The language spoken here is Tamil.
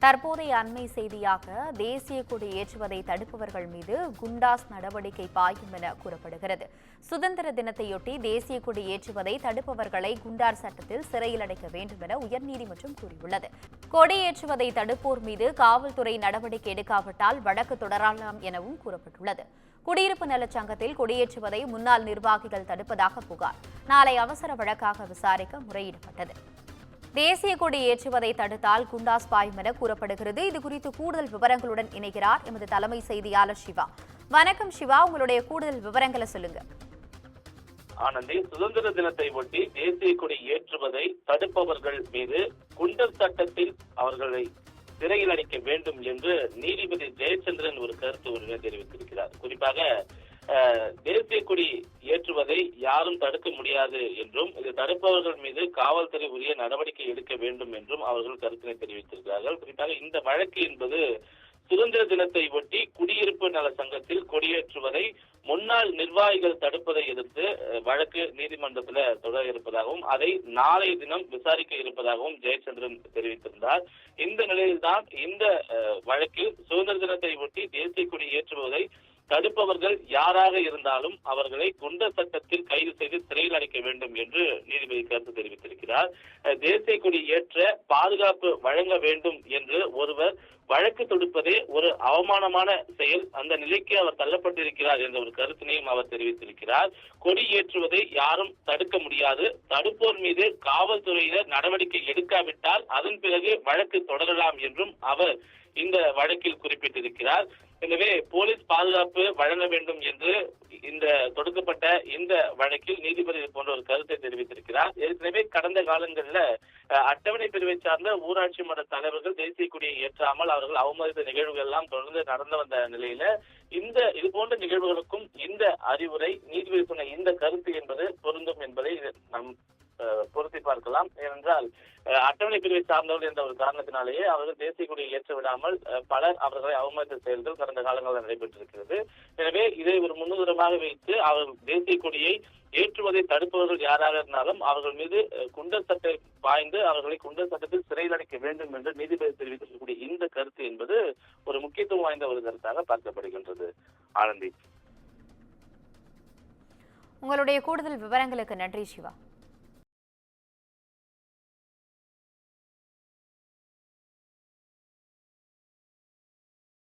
தற்போதைய அண்மை செய்தியாக தேசிய கொடி ஏற்றுவதை தடுப்பவர்கள் மீது குண்டாஸ் நடவடிக்கை பாயும் என கூறப்படுகிறது. சுதந்திர தினத்தையொட்டி தேசிய கொடி ஏற்றுவதை தடுப்பவர்களை குண்டார் சட்டத்தில் சிறையில் அடைக்க வேண்டும் என உயர்நீதிமன்றம் கூறியுள்ளது. கொடியேற்றுவதை தடுப்போர் மீது காவல்துறை நடவடிக்கை எடுக்காவிட்டால் வழக்கு தொடரலாம் எனவும் கூறப்பட்டுள்ளது. குடியிருப்பு நலச்சங்கத்தில் கொடியேற்றுவதை முன்னாள் நிர்வாகிகள் தடுப்பதாக புகார் நாளை அவசர வழக்காக விசாரிக்க முறையிடப்பட்டது. தேசிய கொடி ஏற்றுவதை தடுத்தால் குண்டாஸ் பாயும் என கூறப்படுகிறது. இதுகுறித்து கூடுதல் விவரங்களுடன் இணைகிறார் எமது தலைமை செய்தியாளர் சிவா. வணக்கம் சிவா, உங்களுடைய கூடுதல் விவரங்களை சொல்லுங்க. ஆனந்தி, சுதந்திர தினத்தை ஒட்டி தேசிய கொடி ஏற்றுவதை தடுப்பவர்கள் மீது குண்டர் சட்டத்தில் அவர்களை சிறையில் அடைக்க வேண்டும் என்று நீதிபதி ஜெயச்சந்திரன் ஒரு கருத்து ஒன்றை தெரிவித்திருக்கிறார். குறிப்பாக தேசிய கொடி ஏற்றுவதை யாரும் தடுக்க முடியாது என்றும் இது தடுப்பவர்கள் மீது காவல்துறை உரிய நடவடிக்கை எடுக்க வேண்டும் என்றும் அவர்கள் கருத்தினை தெரிவித்திருக்கிறார்கள். குறிப்பாக இந்த வழக்கு என்பது சுதந்திர தினத்தை ஒட்டி குடியிருப்பு நல சங்கத்தில் கொடியேற்றுவதை முன்னாள் நிர்வாகிகள் தடுப்பதை எதிர்த்து வழக்கு நீதிமன்றத்தில் தொடர இருப்பதாகவும் அதை நாளைய தினம் விசாரிக்க இருப்பதாகவும் ஜெயச்சந்திரன் தெரிவித்திருந்தார். இந்த நிலையில்தான் இந்த வழக்கில் சுதந்திர தினத்தை ஒட்டி தேசிய கொடி ஏற்றுவதை தடுப்பவர்கள் யாராக இருந்தாலும் அவர்களை குண்டர் சட்டத்தில் கைது செய்து சிறையில் அடைக்க வேண்டும் என்று நீதிபதி கருத்து தெரிவித்திருக்கிறார். தேசிய கொடி ஏற்ற பாதுகாப்பு வழங்க வேண்டும் என்று ஒருவர் வழக்கு தொடுப்பதே ஒரு அவமானமான செயல். அந்த நிலைக்கு அவர் தள்ளப்பட்டிருக்கிறார் என்ற ஒரு கருத்தினையும் அவர் தெரிவித்திருக்கிறார். கொடி ஏற்றுவதை யாரும் தடுக்க முடியாது. தடுப்போர் மீது காவல்துறையினர் நடவடிக்கை எடுக்காவிட்டால் அதன் பிறகு வழக்கு தொடரலாம் என்றும் அவர் இந்த வழக்கில் குறிப்பிட்டிருக்கிறார். எனவே போலீஸ் பாதுகாப்பு வழங்க வேண்டும் என்று இந்த தொடுக்கப்பட்ட இந்த வழக்கில் நீதிபதி போன்ற ஒரு கருத்தை தெரிவித்திருக்கிறார். ஏற்கனவே கடந்த காலங்களில் அட்டவணை பிரிவை சார்ந்த ஊராட்சி மன்ற தலைவர்கள் தேசிய கொடியை ஏற்றாமல் அவர்கள் அவமதித்த நிகழ்வுகள் எல்லாம் தொடர்ந்து நடந்து வந்த நிலையில இது போன்ற நிகழ்வுகளுக்கும் இந்த அறிவுரை நீதிபதி சொன்ன இந்த கருத்து என்பது பொருந்தும் என்பதை நம் பொருத்தி பார்க்கலாம். ஏனென்றால் அட்டவணை பிரிவை சார்ந்தவர்கள் என்ற ஒரு காரணத்தினாலேயே அவர்கள் தேசிய கொடியை ஏற்ற விடாமல் பலர் அவர்களை அவமதித்த செயல்கள் கடந்த காலங்களில் நடைபெற்றிருக்கிறது. எனவே இதை ஒரு முன்னுதாரணமாக வைத்து அவர்கள் தேசிய கொடியை ஏற்றுவதை தடுப்பவர்கள் யாராக இருந்தாலும் அவர்கள் மீது குண்டர் சட்டை பாய்ந்து அவர்களை குண்டர் சட்டத்தில் சிறையில் அடைக்க வேண்டும் என்று நீதிபதி தெரிவித்திருக்கக்கூடிய இந்த கருத்து என்பது ஒரு முக்கியத்துவம் வாய்ந்த ஒரு கருத்தாக பார்க்கப்படுகின்றது. ஆனந்தி, உங்களுடைய கூடுதல் விவரங்களுக்கு நன்றி சிவா.